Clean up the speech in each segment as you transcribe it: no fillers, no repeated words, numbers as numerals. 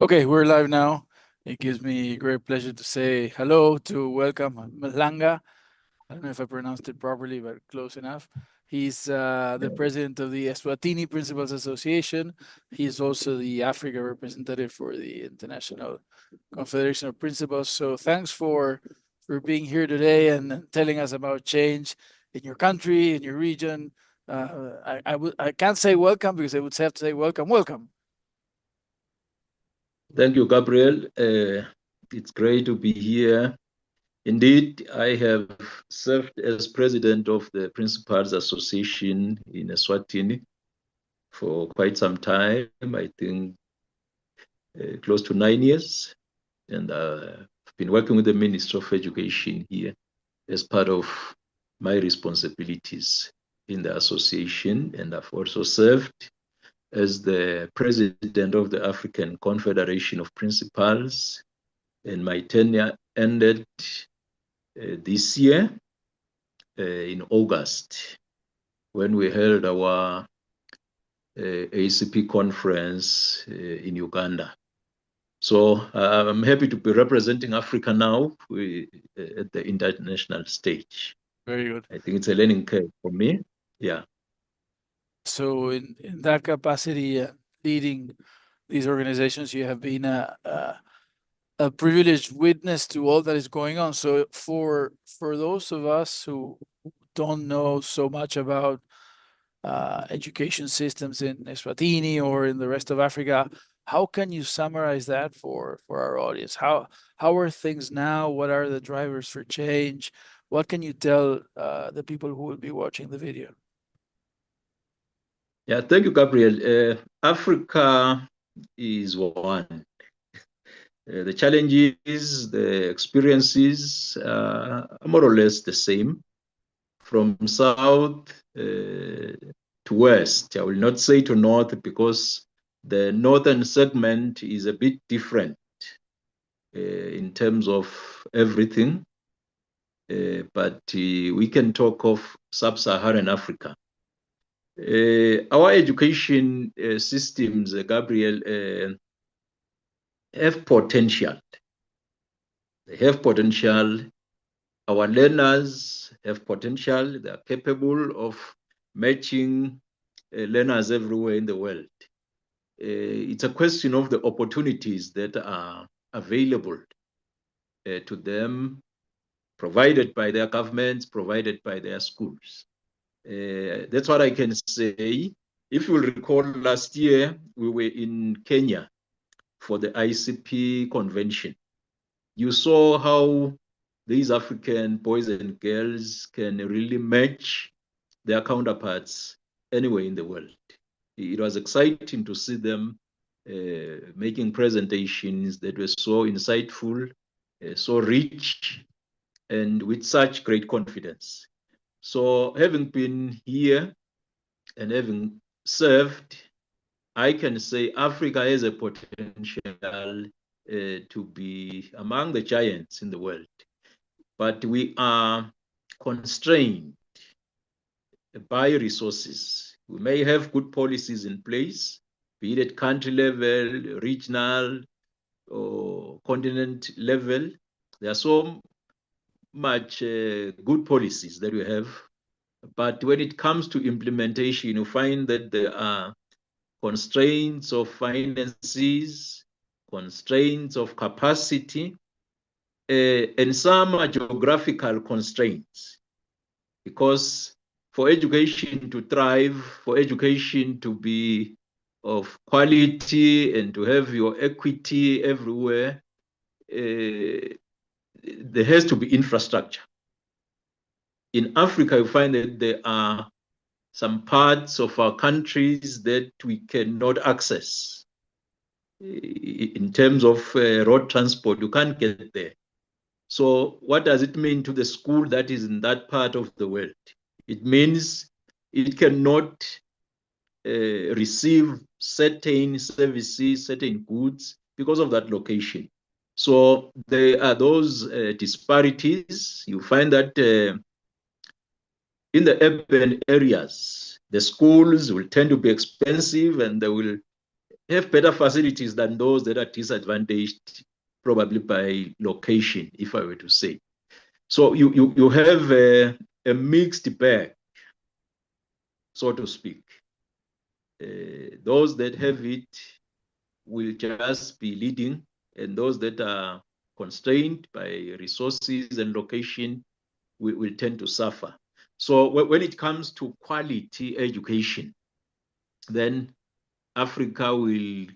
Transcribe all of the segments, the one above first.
Okay, we're live now. It gives me great pleasure to say hello to welcome Malanga. I don't know if I pronounced it properly, but close enough. He's the president of the Eswatini Principals Association. He is also the Africa representative for the International Confederation of Principals. So thanks for being here today and telling us about change in your country, in your region. I can't say welcome because I would have to say welcome, welcome. Thank you, Gabriel. It's great to be here. Indeed, I have served as president of the Principals Association in Eswatini for quite some time, I think close to 9 years. And I've been working with the Ministry of Education here as part of my responsibilities in the association. And I've also served as the president of the African Confederation of Principals, and my tenure ended this year in August when we held our ACP conference in Uganda. So I'm happy to be representing Africa now at the international stage. Very good. I think it's a learning curve for me. Yeah. So in that capacity, leading these organizations, you have been a privileged witness to all that is going on. So for those of us who don't know so much about education systems in Eswatini or in the rest of Africa, how can you summarize that for our audience? How are things now? What are the drivers for change? What can you tell the people who will be watching the video? Yeah, thank you, Gabriel. Africa is one. The challenges, the experiences are more or less the same from south to west. I will not say to north because the northern segment is a bit different in terms of everything. But we can talk of sub-Saharan Africa. Our education systems, Gabriel, have potential. They have potential. Our learners have potential. They are capable of matching learners everywhere in the world. It's a question of the opportunities that are available to them, provided by their governments, provided by their schools. That's what I can say. If you will recall, last year we were in Kenya for the ICP convention. You saw how these African boys and girls can really match their counterparts anywhere in the world. It was exciting to see them making presentations that were so insightful, so rich, and with such great confidence. So, having been here and having served, I can say Africa has a potential to be among the giants in the world, but we are constrained by resources. We may have good policies in place, be it at country level, regional, or continent level. There are so much good policies that we have, but when it comes to implementation, you find that there are constraints of finances, constraints of capacity, and some are geographical constraints. Because for education to thrive, for education to be of quality and to have your equity everywhere, there has to be infrastructure. In Africa, you find that there are some parts of our countries that we cannot access. In terms of road transport, you can't get there. So what does it mean to the school that is in that part of the world? It means it cannot receive certain services, certain goods because of that location. So there are those disparities. You find that in the urban areas, the schools will tend to be expensive and they will have better facilities than those that are disadvantaged, probably by location, if I were to say. So you have a mixed bag, so to speak. Those that have it will just be leading, and those that are constrained by resources and location will tend to suffer. So when it comes to quality education, then Africa will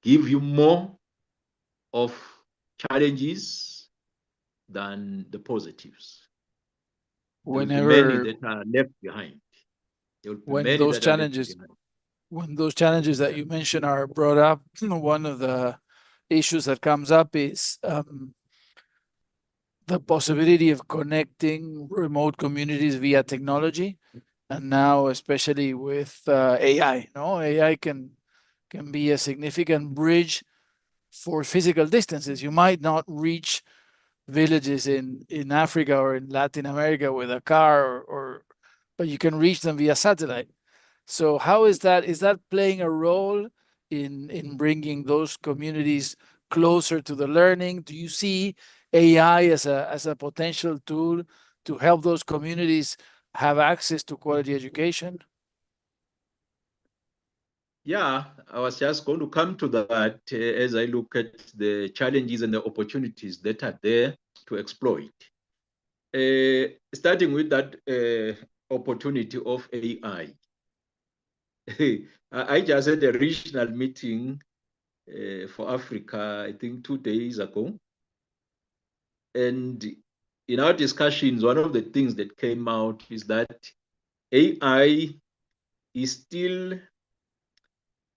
give you more of challenges than the positives. There will be many Whenever that are left behind. There will be when many those that are left challenges behind. when those challenges that you mentioned are brought up, one of the issues that comes up is the possibility of connecting remote communities via technology, and now especially with AI. No, AI can be a significant bridge for physical distances. You might not reach villages in Africa or in Latin America with a car, or but you can reach them via satellite. So how is that? Is that playing a role in bringing those communities closer to the learning? Do you see AI as a potential tool to help those communities have access to quality education? Yeah, I was just going to come to that as I look at the challenges and the opportunities that are there to exploit. Starting with that opportunity of AI. I just had a regional meeting for Africa, I think 2 days ago. And in our discussions, one of the things that came out is that AI is still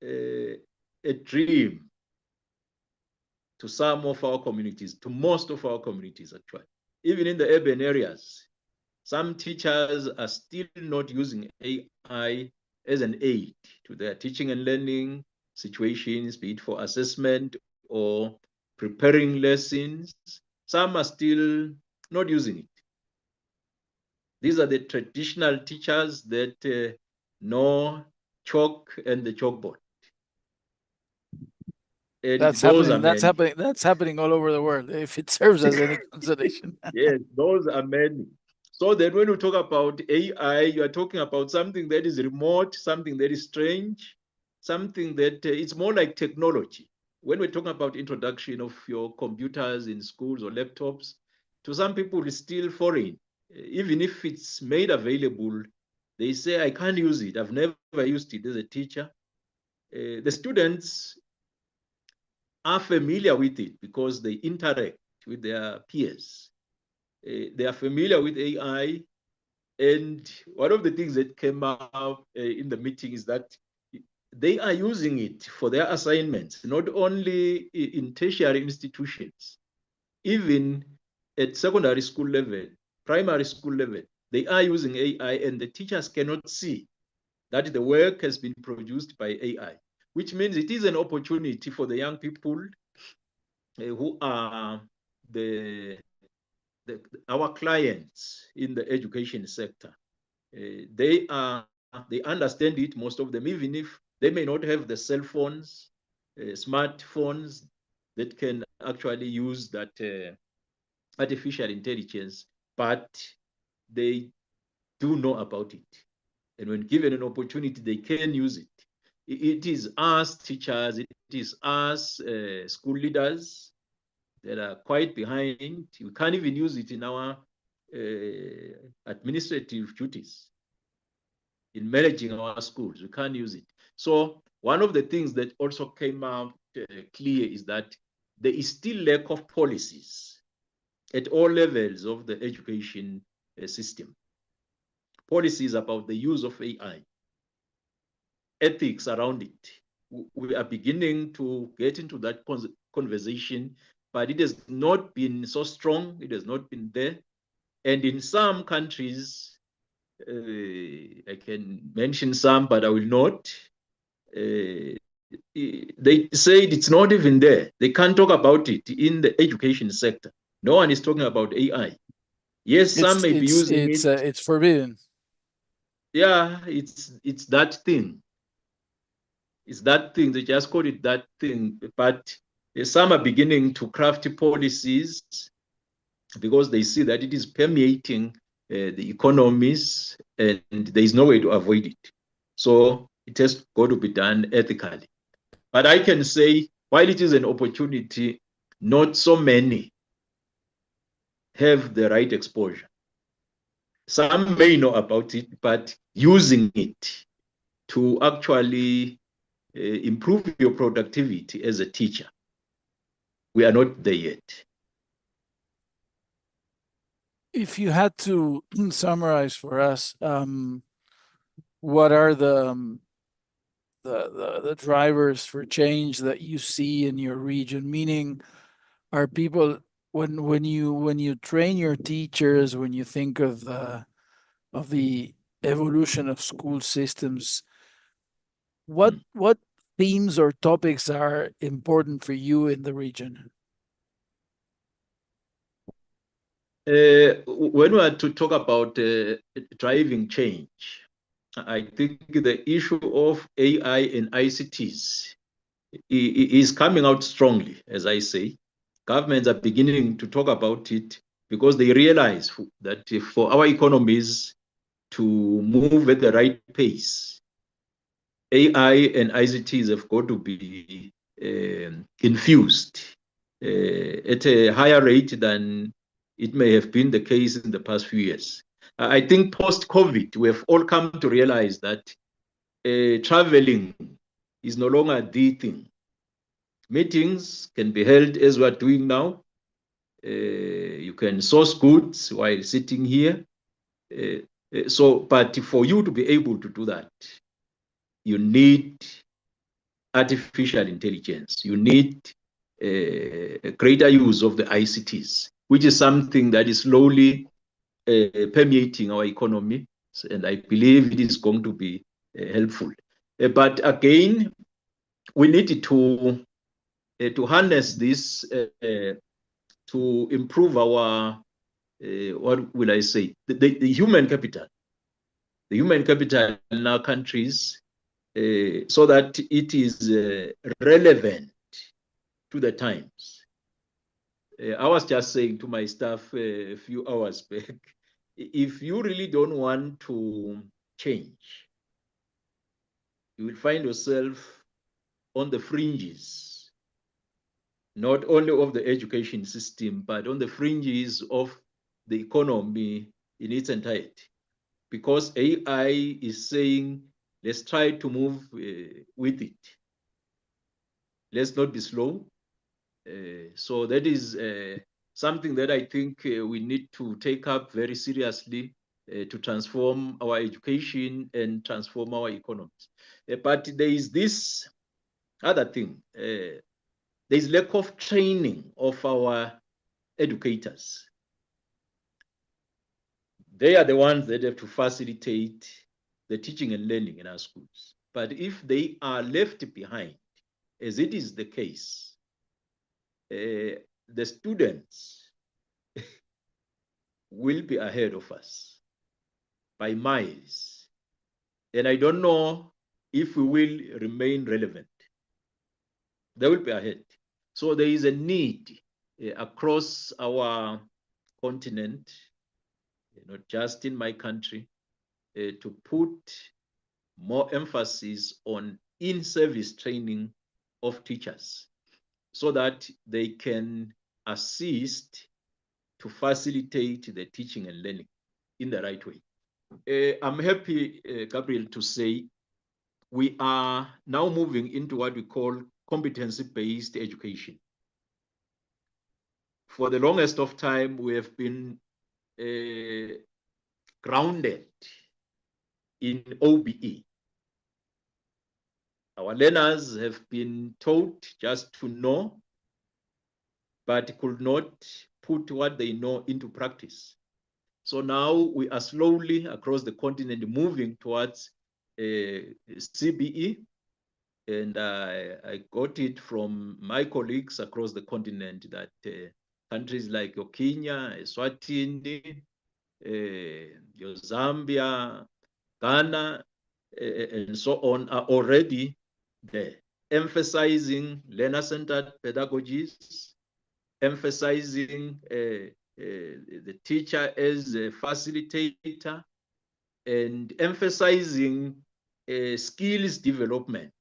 a dream to some of our communities, to most of our communities, actually. Even in the urban areas, some teachers are still not using AI as an aid to their teaching and learning situations, be it for assessment or preparing lessons. Some are still not using it. These are the traditional teachers that know chalk and the chalkboard. And That's those are happening. That's many. happening. That's happening all over the world. If it serves as any consolation. Yes, those are many. So that when you talk about AI, you are talking about something that is remote, something that is strange, something that it's more like technology. When we're talking about introduction of your computers in schools or laptops, to some people it's still foreign. Even if it's made available, they say, I can't use it. I've never used it as a teacher. The students are familiar with it because they interact with their peers. They are familiar with AI. And one of the things that came up in the meeting is that they are using it for their assignments, not only in tertiary institutions, even at secondary school level, primary school level. They are using AI, and the teachers cannot see that the work has been produced by AI, which means it is an opportunity for the young people who are the, the our clients in the education sector. They understand it, most of them, even if they may not have the cell phones, smartphones that can actually use that artificial intelligence, but they do know about it. And when given an opportunity, they can use it. It is us teachers, it is us school leaders that are quite behind. We can't even use it in our administrative duties in managing our schools. We can't use it. So one of the things that also came out clear is that there is still lack of policies at all levels of the education system. Policies about the use of AI, ethics around it. We are beginning to get into that conversation, but it has not been so strong. It has not been there. And in some countries, I can mention some, but I will not. Uh, they said it's not even there. They can't talk about it in the education sector. No one is talking about AI. Yes, some may be using it. It's forbidden. Yeah, it's that thing. It's that thing, they just call it that thing. But some are beginning to craft policies because they see that it is permeating the economies and there is no way to avoid it. So it has got to be done ethically. But I can say, while it is an opportunity, not so many have the right exposure. Some may know about it, but using it to actually improve your productivity as a teacher, we are not there yet. If you had to summarize for us, what are the drivers for change that you see in your region? Meaning, are people when you train your teachers, when you think of the evolution of school systems, what themes or topics are important for you in the region? When we are to talk about driving change, I think the issue of AI and ICTs is coming out strongly, as I say. Governments are beginning to talk about it because they realize that for our economies to move at the right pace, AI and ICTs have got to be infused at a higher rate than it may have been the case in the past few years. I think post COVID, we have all come to realize that traveling is no longer the thing. Meetings can be held as we are doing now. You can source goods while sitting here. But for you to be able to do that, you need artificial intelligence. You need a greater use of the ICTs, which is something that is slowly permeating our economy. And I believe it is going to be helpful. But again, we need to harness this to improve our, what will I say, the human capital, in our countries, so that it is relevant to the times. I was just saying to my staff a few hours back, if you really don't want to change, you will find yourself on the fringes, not only of the education system, but on the fringes of the economy in its entirety. Because AI is saying, let's try to move with it. Let's not be slow. So that is something that I think we need to take up very seriously to transform our education and transform our economies. But there is this other thing. There is lack of training of our educators. They are the ones that have to facilitate the teaching and learning in our schools. But if they are left behind, as it is the case, the students will be ahead of us by miles. And I don't know if we will remain relevant. They will be ahead. So there is a need across our continent, not just in my country, to put more emphasis on in-service training of teachers so that they can assist to facilitate the teaching and learning in the right way. I'm happy, Gabriel, to say we are now moving into what we call competency-based education. For the longest of time, we have been grounded in OBE. Our learners have been taught just to know, but could not put what they know into practice. So now we are slowly across the continent moving towards CBE, and I got it from my colleagues across the continent that countries like Kenya, Eswatini, Zambia, Ghana, and so on are already there, emphasizing learner-centered pedagogies, emphasizing the teacher as a facilitator, and emphasizing skills development,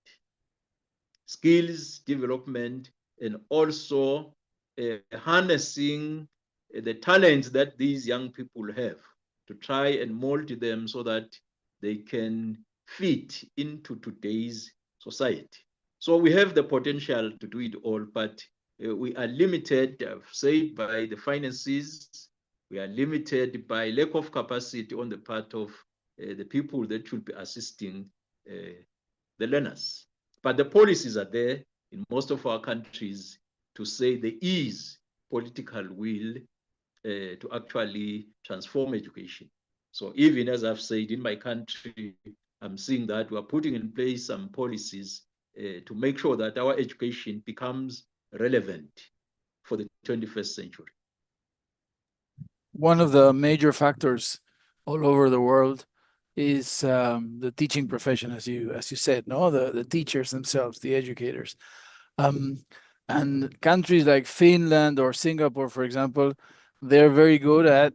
and also harnessing the talents that these young people have to try and mold them so that they can fit into today's society. So we have the potential to do it all, but we are limited, I've said, by the finances. We are limited by lack of capacity on the part of the people that should be assisting the learners. But the policies are there in most of our countries to say there is political will to actually transform education. So even as I've said, in my country, I'm seeing that we're putting in place some policies to make sure that our education becomes relevant for the 21st century. One of the major factors all over the world is the teaching profession, as you said, no, the teachers themselves, the educators. Um, and countries like Finland or Singapore, for example, they're very good at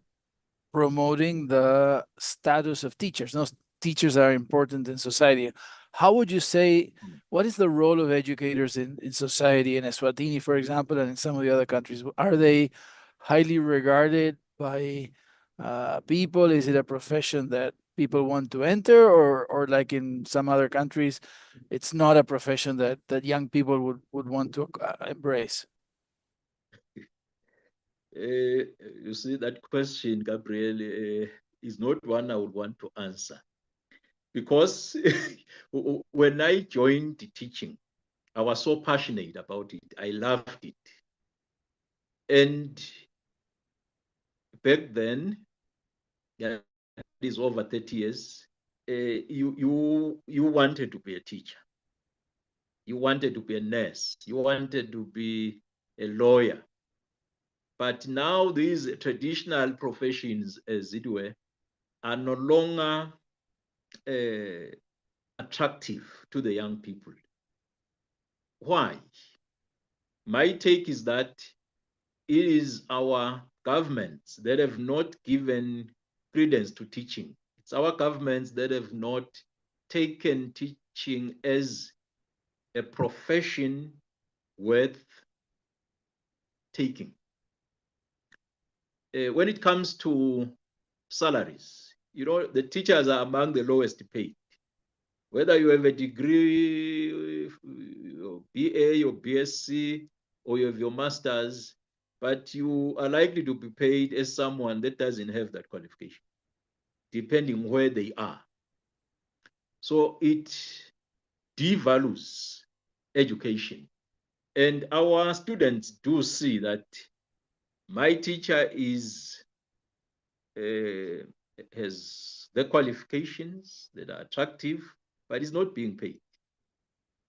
promoting the status of teachers. No, teachers are important in society. How would you say, what is the role of educators in society in Eswatini, for example, and in some of the other countries? Are they highly regarded by people? Is it a profession that people want to enter, or like in some other countries, it's not a profession that young people would want to embrace? You see, that question, Gabriel, is not one I would want to answer. Because when I joined teaching, I was so passionate about it. I loved it. And back then, yeah, it is over 30 years, you wanted to be a teacher. You wanted to be a nurse. You wanted to be a lawyer. But now these traditional professions, as it were, are no longer attractive to the young people. Why? My take is that it is our governments that have not given credence to teaching. It's our governments that have not taken teaching as a profession worth taking. When it comes to salaries, the teachers are among the lowest paid. Whether you have a degree, your BA or BSc, or you have your master's, but you are likely to be paid as someone that doesn't have that qualification, depending where they are. So it devalues education. And our students do see that my teacher has the qualifications that are attractive, but is not being paid.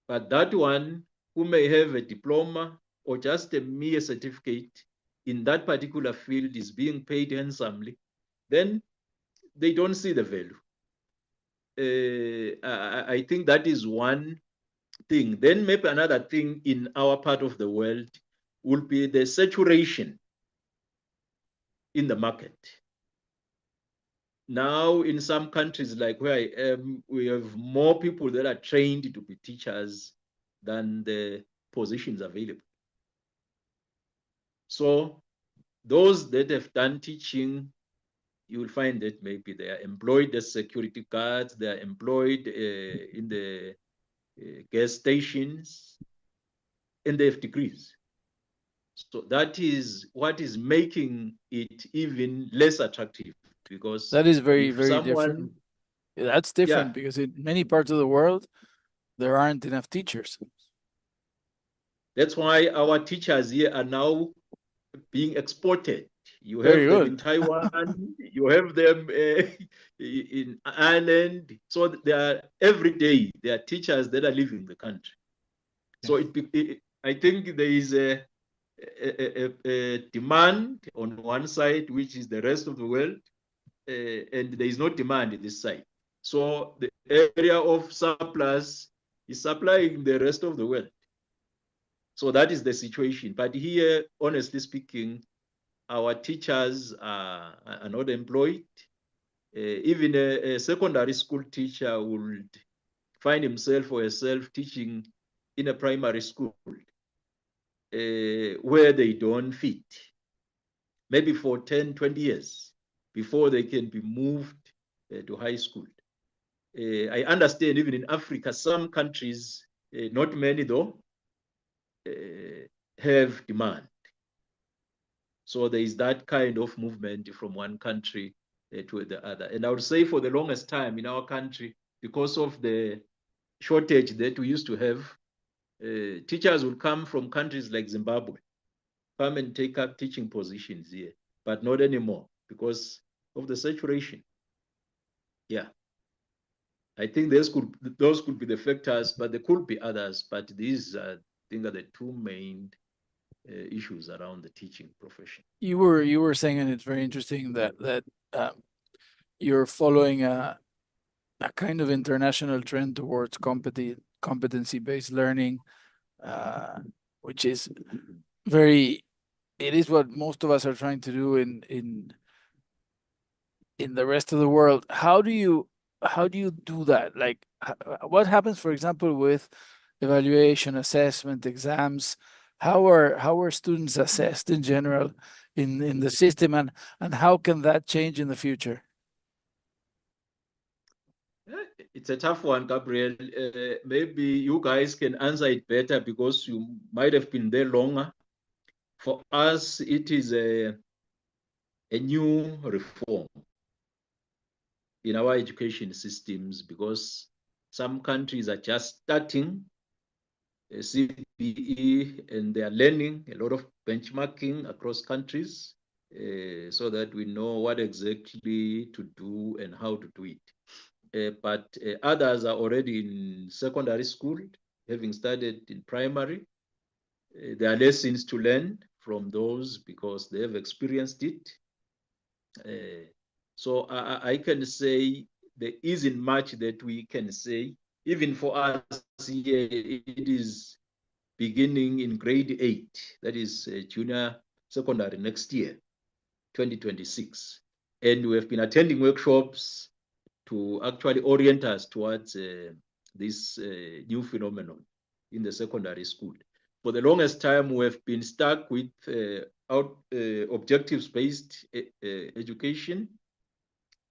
But that one who may have a diploma or just a mere certificate in that particular field is being paid handsomely, then they don't see the value. I think that is one thing. Then maybe another thing in our part of the world will be the saturation in the market. Now, in some countries like where I am, we have more people that are trained to be teachers than the positions available. So those that have done teaching, you will find that maybe they are employed as security guards, they are employed in the gas stations, and they have degrees. So that is what is making it even less attractive, because That is very, if very someone, different. That's different yeah, because in many parts of the world, there aren't enough teachers. that's why our teachers here are now being exported. You Very have them in good. Taiwan, you have them in Ireland. So there are every day there are teachers that are leaving the country. So I think there is a demand on one side, which is the rest of the world, and there is no demand in this side. So the area of surplus is supplying the rest of the world. So that is the situation. But here, honestly speaking, our teachers are not employed. Even a secondary school teacher would find himself or herself teaching in a primary school where they don't fit, maybe for 10, 20 years before they can be moved to high school. I understand even in Africa, some countries, not many though, have demand. So there is that kind of movement from one country to the other. And I would say for the longest time in our country, because of the shortage that we used to have, teachers will come from countries like Zimbabwe, come and take up teaching positions here, but not anymore because of the saturation. Yeah. I think those could be the factors, but there could be others. But these, I think, are the two main issues around the teaching profession. You were saying, and it's very interesting that you're following a kind of international trend towards competency-based learning, uh, which is very, it is what most of us are trying to do in the rest of the world. How do you do that? Like, what happens, for example, with evaluation, assessment, exams? How are students assessed in general in the system, and how can that change in the future? It's a tough one, Gabriel. Maybe you guys can answer it better because you might have been there longer. For us, it is a new reform in our education systems because some countries are just starting CBE and they are learning a lot of benchmarking across countries so that we know what exactly to do and how to do it. But others are already in secondary school, having studied in primary. There are lessons to learn from those because they have experienced it. So I can say there isn't much that we can say. Even for us here, it is beginning in grade 8, that is junior secondary next year, 2026. And we have been attending workshops to actually orient us towards this new phenomenon in the secondary school. For the longest time, we have been stuck with objectives-based education,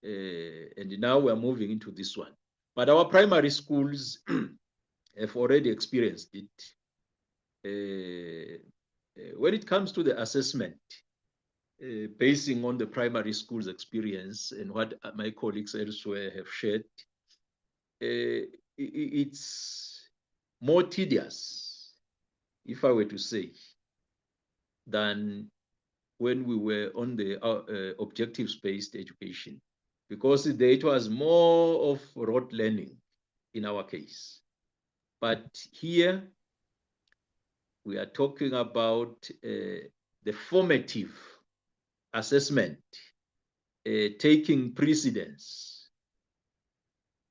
and now we're moving into this one. But our primary schools have already experienced it. When it comes to the assessment, basing on the primary school's experience and what my colleagues elsewhere have shared, it's more tedious, if I were to say, than when we were on the objectives-based education, because it was more of rote learning in our case. But here, we are talking about the formative assessment taking precedence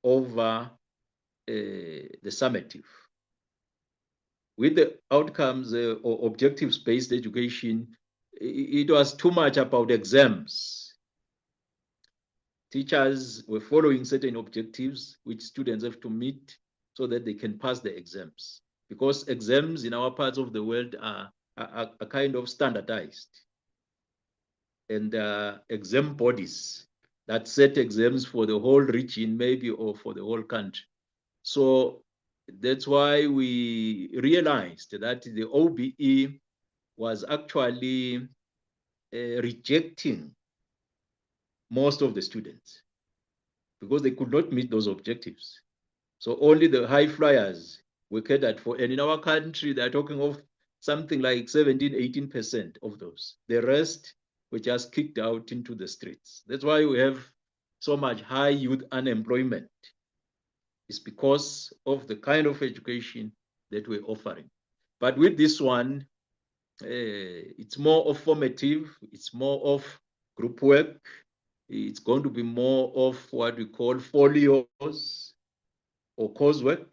over the summative. With the outcomes or objectives-based education, it was too much about exams. Teachers were following certain objectives which students have to meet so that they can pass the exams. Because exams in our parts of the world are kind of standardized. And exam bodies that set exams for the whole region, maybe, or for the whole country. So that's why we realized that the OBE was actually rejecting most of the students because they could not meet those objectives. So only the high flyers were catered for. And in our country, they're talking of something like 17, 18% of those. The rest were just kicked out into the streets. That's why we have so much high youth unemployment. It's because of the kind of education that we're offering. But with this one, it's more of formative, it's more of group work, it's going to be more of what we call folios or coursework.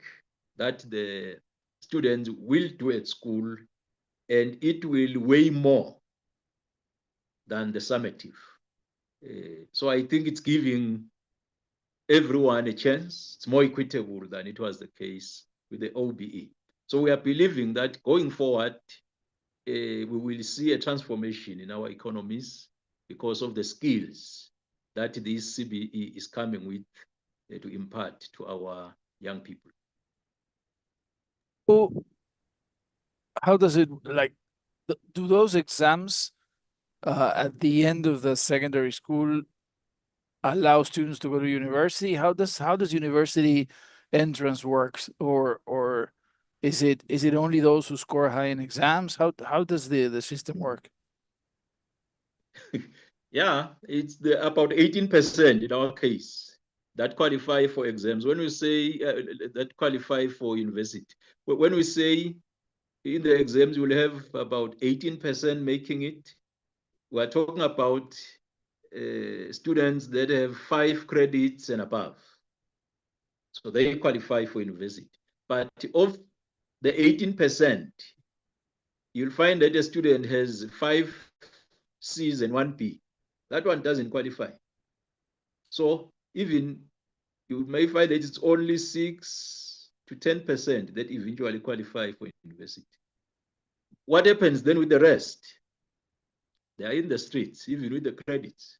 that the students will do at school, and it will weigh more than the summative. So I think it's giving everyone a chance. It's more equitable than it was the case with the OBE. So we are believing that going forward, we will see a transformation in our economies because of the skills that this CBE is coming with to impart to our young people. Well, how does it like? Do those exams at the end of the secondary school allow students to go to university? How does university entrance works, or is it only those who score high in exams? How does the system work? Yeah, it's about 18% in our case that qualify for exams. When we say that qualify for university, when we say in the exams, you will have about 18% making it. We're talking about students that have 5 credits and above. So they qualify for university. But of the 18%, you'll find that a student has 5 C's and 1 B. That one doesn't qualify. So even you may find that it's only 6 to 10% that eventually qualify for university. What happens then with the rest? They are in the streets, even with the credits.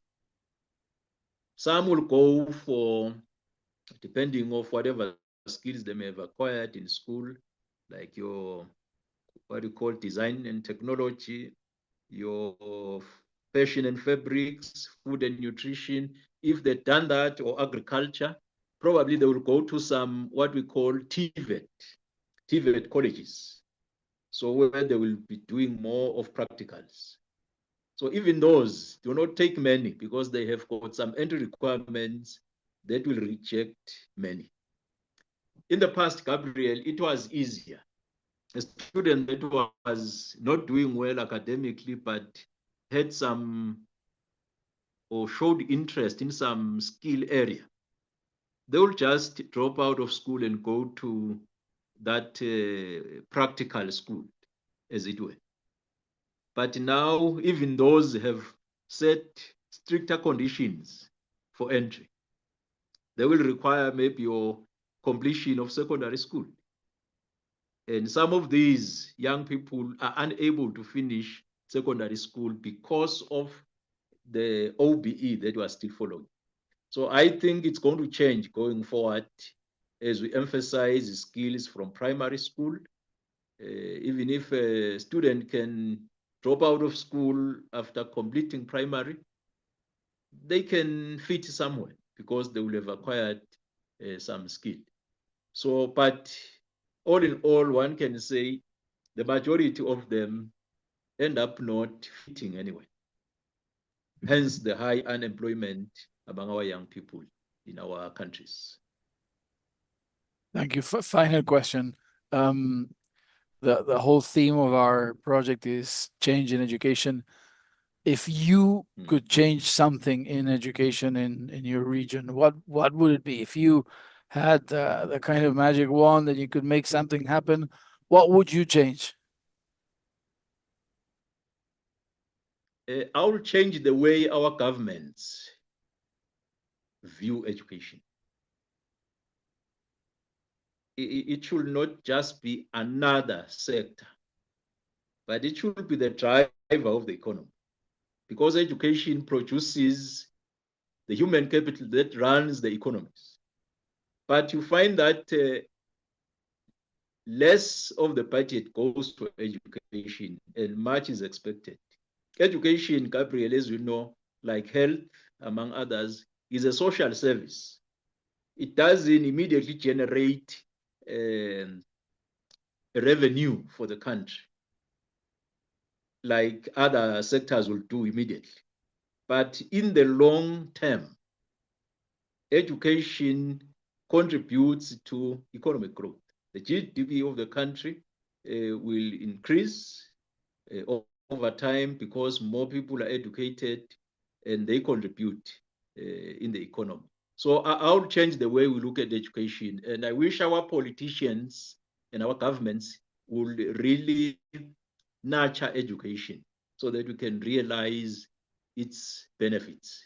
Some will go for, depending on whatever skills they may have acquired in school, like your, what you call design and technology, your fashion and fabrics, food and nutrition. If they've done that, or agriculture, probably they will go to some, what we call TVET colleges. So where they will be doing more of practicals. So even those do not take many because they have got some entry requirements that will reject many. In the past, Gabriel, it was easier. A student that was not doing well academically but had some or showed interest in some skill area, they will just drop out of school and go to that practical school, as it were. But now, even those have set stricter conditions for entry. They will require maybe your completion of secondary school. And some of these young people are unable to finish secondary school because of the OBE that we are still following. So I think it's going to change going forward as we emphasize skills from primary school. Even if a student can drop out of school after completing primary, they can fit somewhere because they will have acquired some skill. So, but all in all, one can say the majority of them end up not fitting anyway. Hence the high unemployment among our young people in our countries. Thank you. Final question. Um, the whole theme of our project is change in education. If you could change something in education in your region, what would it be? If you had the kind of magic wand that you could make something happen, what would you change? I will change the way our governments view education. It should not just be another sector, but it should be the driver of the economy. Because education produces the human capital that runs the economies. But you find that less of the budget goes to education and much is expected. Education, Gabriel, as you know, like health, among others, is a social service. It doesn't immediately generate revenue for the country like other sectors will do immediately. But in the long term, education contributes to economic growth. The GDP of the country will increase over time because more people are educated and they contribute in the economy. So I'll change the way we look at education. And I wish our politicians and our governments would really nurture education so that we can realize its benefits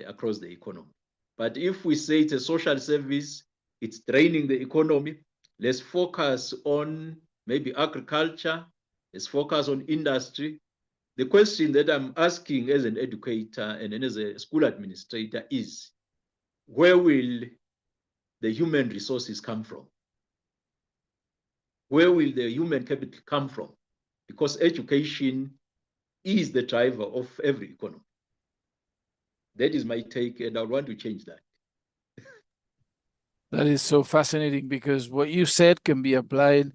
across the economy. But if we say it's a social service, it's draining the economy, let's focus on maybe agriculture, let's focus on industry. The question that I'm asking as an educator and as a school administrator is, where will the human resources come from? Where will the human capital come from? Because education is the driver of every economy. That is my take, and I want to change that. That is so fascinating because what you said can be applied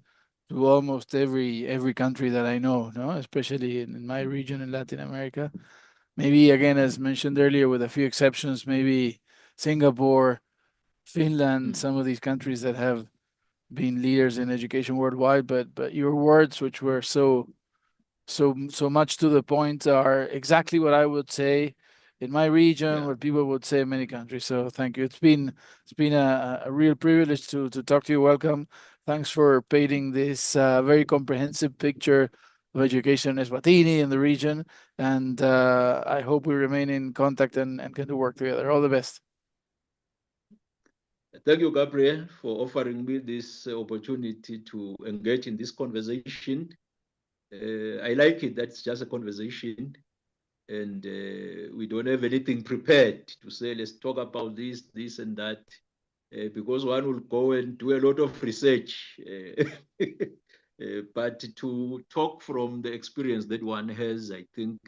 to almost every country that I know, no? Especially in my region in Latin America. Maybe again, as mentioned earlier, with a few exceptions, maybe Singapore, Finland, some of these countries that have been leaders in education worldwide. But your words, which were so much to the point, are exactly what I would say in my region, Yeah. what people would say in many countries. So thank you. It's been a real privilege to talk to you. Welcome. Thanks for painting this very comprehensive picture of education in Eswatini in the region. And I hope we remain in contact and can do work together. All the best. Thank you, Gabriel, for offering me this opportunity to engage in this conversation. I like it. That's just a conversation, and we don't have anything prepared to say, let's talk about this, and that, because one will go and do a lot of research. But to talk from the experience that one has, I think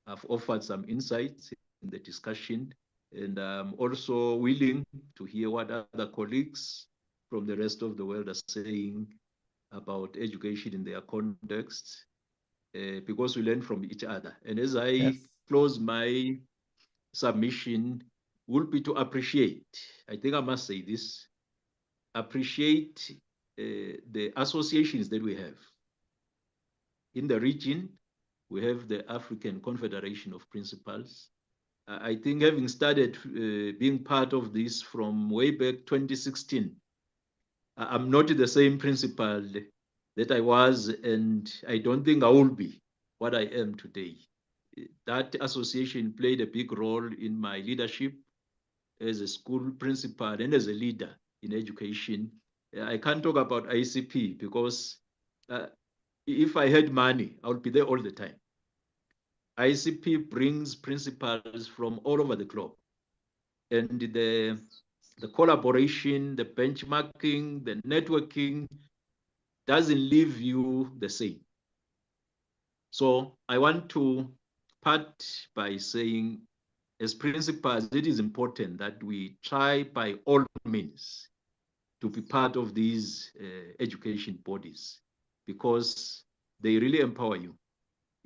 I've offered some insights in the discussion. And I'm also willing to hear what other colleagues from the rest of the world are saying about education in their context, because we learn from each other. And as I Yes. close my submission, will be to appreciate, I think I must say this, appreciate the associations that we have. In the region, we have the African Confederation of Principals. I think having started being part of this from way back 2016, I'm not the same principal that I was, and I don't think I will be what I am today. That association played a big role in my leadership as a school principal and as a leader in education. I can't talk about ICP because uh, if I had money, I would be there all the time. ICP brings principals from all over the globe, and the collaboration, the benchmarking, the networking doesn't leave you the same. So I want to part by saying, as principals, it is important that we try by all means to be part of these education bodies, because they really empower you.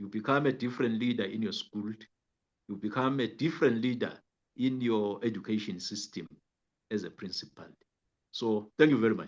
You become a different leader in your school. You become a different leader in your education system as a principal. So thank you very much.